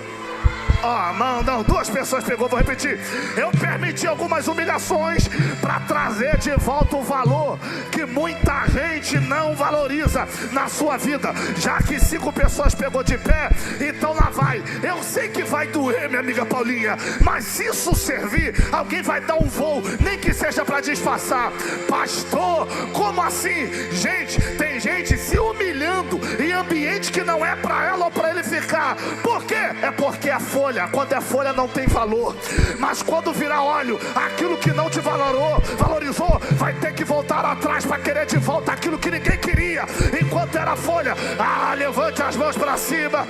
Não, duas pessoas pegou, vou repetir. Eu permiti algumas humilhações para trazer de volta o valor que muita gente não valoriza na sua vida. Já que 5 pessoas pegou de pé, então lá vai. Eu sei que vai doer, minha amiga Paulinha, mas se isso servir, alguém vai dar um voo, nem que seja para disfarçar. Pastor, como assim? Gente, tem gente se humilhando em ambiente que não é para ela ou para ele ficar. Por quê? É porque é folha. Quando é folha não tem valor, mas quando virar óleo, aquilo que não te valorizou, vai ter que voltar atrás para querer de volta aquilo que ninguém queria. Enquanto era folha, levante as mãos para cima.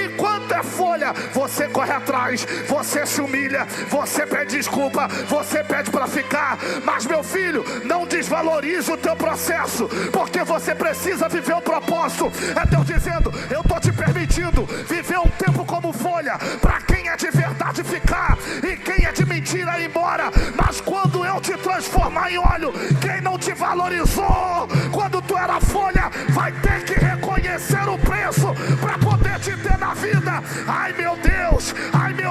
Enquanto é folha, você corre atrás, você se humilha, você pede desculpa, você pede para ficar. Mas meu filho, não desvalorize o teu processo, porque você precisa viver o propósito. É Deus dizendo: eu estou te permitindo viver um tempo como folha, para quem é de verdade ficar e quem é de mentira ir embora. Mas quando eu te transformar em óleo, quem não te valorizou quando tu era folha, vai ter que reconhecer o preço para poder te ter na vida. Ai meu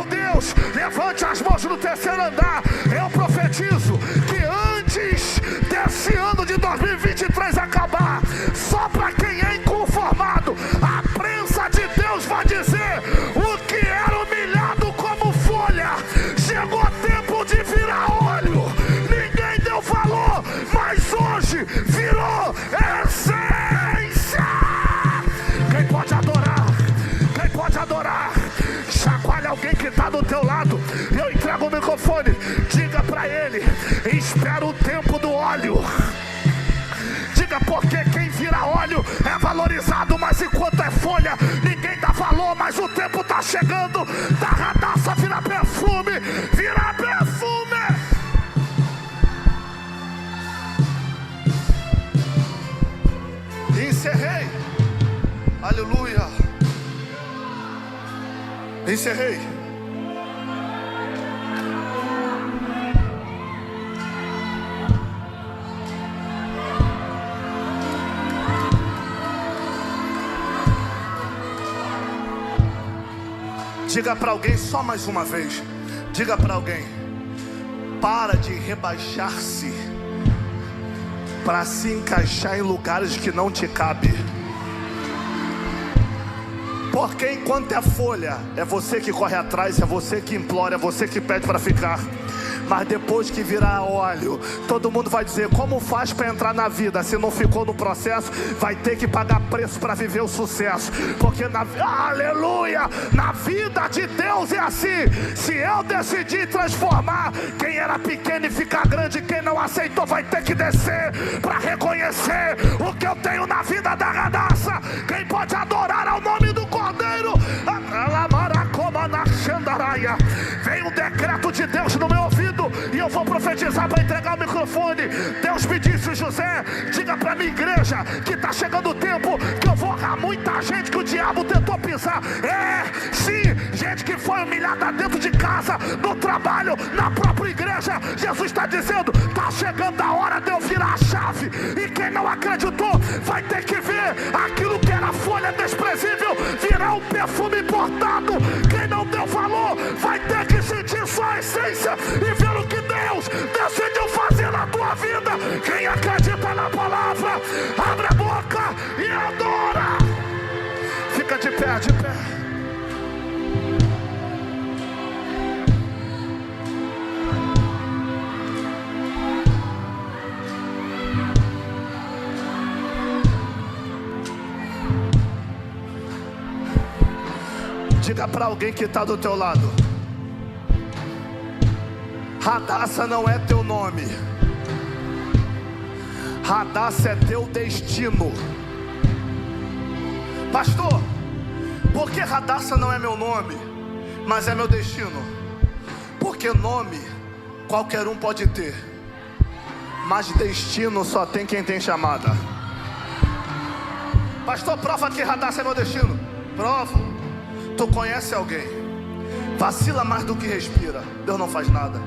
Deus, levante as mãos no terceiro andar. Eu profetizo que antes desse ano de 2023 acabar, só para quem é inconformado, a prensa de Deus vai dizer: o que era humilhado como folha, chegou tempo de virar óleo. Ninguém deu valor, mas hoje virou essência. Quem pode adorar? Quem pode adorar? Chacoalha alguém que está do teu lado. Eu entrego o microfone. Diga para ele: espera o tempo do óleo. Diga, porque quem vira óleo é valorizado, mas enquanto é folha, ninguém dá valor. Mas o tempo tá chegando da Radassa virar perfume. Vira perfume. Encerrei. Aleluia. Encerrei. Diga para alguém só mais uma vez. Diga para alguém: para de rebaixar-se para se encaixar em lugares que não te cabe. Porque enquanto é folha, é você que corre atrás, é você que implora, é você que pede para ficar. Mas depois que virar óleo, todo mundo vai dizer: como faz para entrar na vida? Se não ficou no processo, vai ter que pagar preço para viver o sucesso. Porque aleluia, na vida de Deus é assim. Se eu decidir transformar quem era pequeno e ficar grande, quem não aceitou vai ter que descer para reconhecer o que eu tenho na vida da Radassa. Quem pode adorar ao nome do Cordeiro? Vem um decreto de Deus no meu ouvido e eu vou profetizar para entregar o microfone. Deus me disse: José, diga para minha igreja que está chegando o tempo que eu vou agarrar muita gente que o diabo tentou pisar. Sim, gente que foi humilhada dentro de casa, no trabalho, na própria igreja. Jesus está dizendo: está chegando a hora de eu virar a chave. E quem não acreditou vai ter que ver aquilo que era folha desprezível virar um perfume importado. Quem não deu valor vai ter que sentir só a essência e ver o que Deus decidiu fazer na tua vida. Quem acredita na palavra, abre a boca e adora. Fica de pé, de pé. Diga para alguém que está do teu lado: Radassa não é teu nome, Radassa é teu destino. Pastor, por que Radassa não é meu nome, mas é meu destino? Porque nome qualquer um pode ter, mas destino só tem quem tem chamada. Pastor, prova que Radassa é meu destino. Prova. Tu conhece alguém, vacila mais do que respira, Deus não faz nada.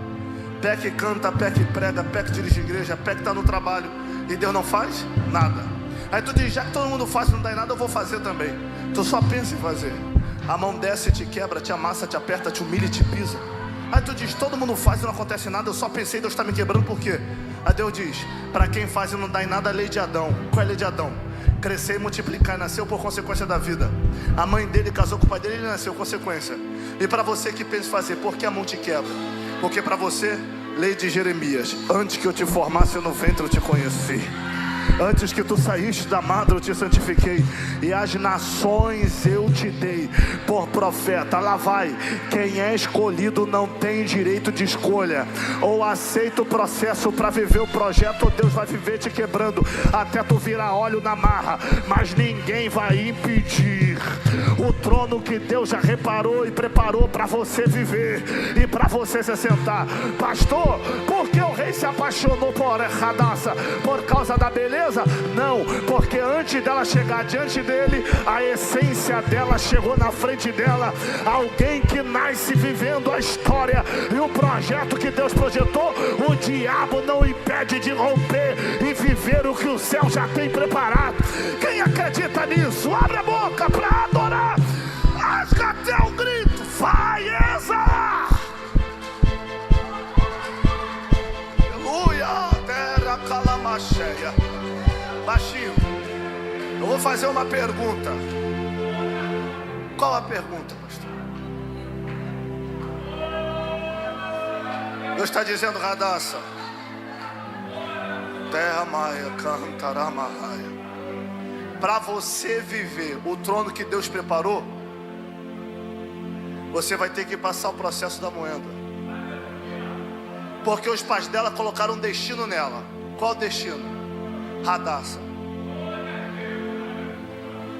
Pé que canta, pé que prega, pé que dirige igreja, pé que está no trabalho, e Deus não faz nada. Aí tu diz, já que todo mundo faz e não dá em nada, eu vou fazer também. Tu só pensa em fazer. A mão desce, te quebra, te amassa, te aperta, te humilha e te pisa. Aí tu diz, todo mundo faz e não acontece nada, eu só pensei, Deus está me quebrando, por quê? Aí Deus diz, para quem faz e não dá em nada, a lei de Adão. Qual é a lei de Adão? Crescer e multiplicar, nasceu por consequência da vida. A mãe dele casou com o pai dele, ele nasceu consequência. E para você que pensa em fazer, por que a mão te quebra? Porque para você, lei de Jeremias, antes que eu te formasse no ventre eu te conheci. Antes que tu saíste da madre eu te santifiquei, e as nações eu te dei por profeta. Lá vai, quem é escolhido não tem direito de escolha. Ou aceita o processo para viver o projeto, ou Deus vai viver te quebrando até tu virar óleo na marra. Mas ninguém vai impedir o trono que Deus já reparou e preparou para você viver e para você se sentar. Pastor, por que o rei se apaixonou por Radassa? Por causa da beleza? Não, porque antes dela chegar diante dele, a essência dela chegou na frente dela. Alguém que nasce vivendo a história e o projeto que Deus projetou, o diabo não impede de romper e viver o que o céu já tem preparado. Quem acredita nisso? Abre a boca para adorar. Rasga até o grito, vai exalar. Aleluia, terra calamacheia. Baixinho, eu vou fazer uma pergunta. Qual a pergunta, pastor? Deus está dizendo, Radassa, terra maia, cantará maia. Para você viver o trono que Deus preparou, você vai ter que passar o processo da moenda. Porque os pais dela colocaram um destino nela. Qual o destino? Radassa.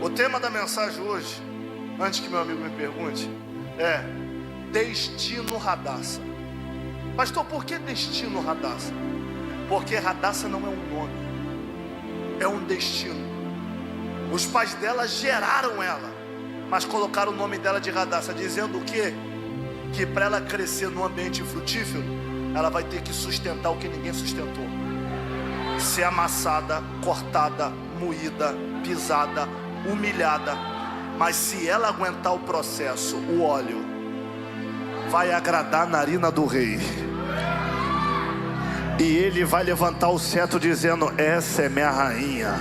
O tema da mensagem hoje, antes que meu amigo me pergunte, é destino Radassa. Pastor, por que destino Radassa? Porque Radassa não é um nome, é um destino. Os pais dela geraram ela, mas colocaram o nome dela de Radassa, dizendo o quê? Que para ela crescer num ambiente frutífero, ela vai ter que sustentar o que ninguém sustentou. Ser amassada, cortada, moída, pisada, humilhada. Mas se ela aguentar o processo, o óleo vai agradar a narina do rei, e ele vai levantar o cetro dizendo, essa é minha rainha.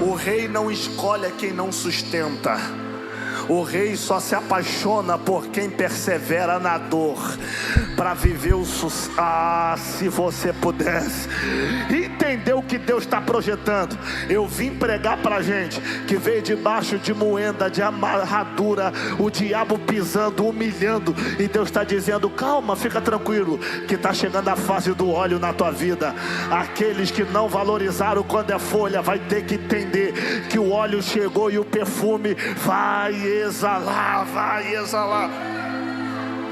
O rei não escolhe quem não sustenta. O rei só se apaixona por quem persevera na dor para viver o sucesso. Ah, se você pudesse entender o que Deus está projetando. Eu vim pregar para gente que veio debaixo de moenda, de amarradura, o diabo pisando, humilhando, e Deus está dizendo, calma, fica tranquilo, que está chegando a fase do óleo na tua vida. Aqueles que não valorizaram quando é folha, vai ter que entender que o óleo chegou e o perfume vai exalar, vai exalar.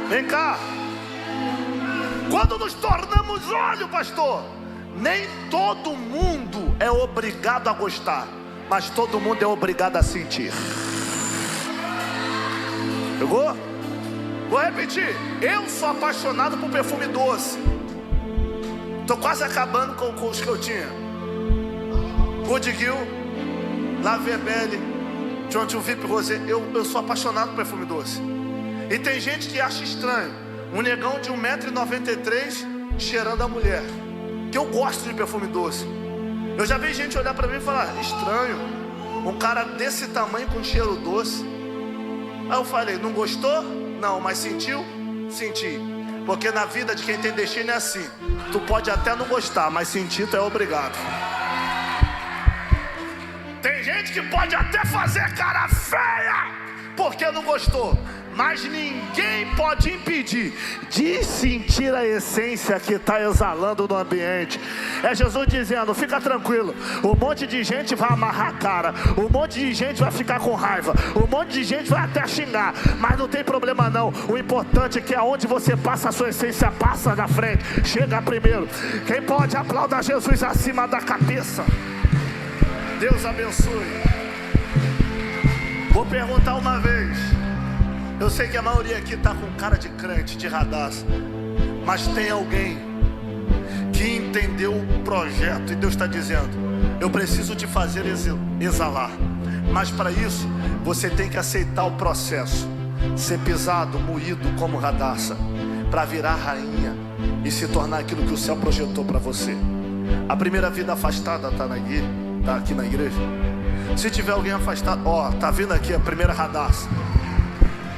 Vem cá. Quando nos tornamos óleo, pastor, nem todo mundo é obrigado a gostar, mas todo mundo é obrigado a sentir. Pegou? Vou repetir. Eu sou apaixonado por perfume doce. Tô quase acabando com os que eu tinha. Good Gill, La Vie Belle, John Vip Rosé. Eu sou apaixonado por perfume doce. E tem gente que acha estranho um negão de 1,93 m cheirando a mulher. Que eu gosto de perfume doce. Eu já vi gente olhar pra mim e falar, estranho, um cara desse tamanho com cheiro doce. Aí eu falei, não gostou? Não, mas sentiu? Senti. Porque na vida de quem tem destino é assim. Tu pode até não gostar, mas sentir tu é obrigado. Tem gente que pode até fazer cara feia porque não gostou, mas ninguém pode impedir de sentir a essência que está exalando no ambiente. É Jesus dizendo, fica tranquilo, um monte de gente vai amarrar a cara, um monte de gente vai ficar com raiva, um monte de gente vai até xingar, mas não tem problema não. O importante é que aonde você passa, a sua essência passa na frente, chega primeiro. Quem pode aplaudar Jesus acima da cabeça? Deus abençoe. Vou perguntar uma vez. Eu sei que a maioria aqui está com cara de crente, de Radassa, mas tem alguém que entendeu o projeto e Deus está dizendo: eu preciso te fazer exalar, mas para isso você tem que aceitar o processo, ser pisado, moído como Radassa, para virar rainha e se tornar aquilo que o céu projetou para você. A primeira vida afastada está aqui na igreja. Se tiver alguém afastado, ó, tá vindo aqui a primeira Radassa.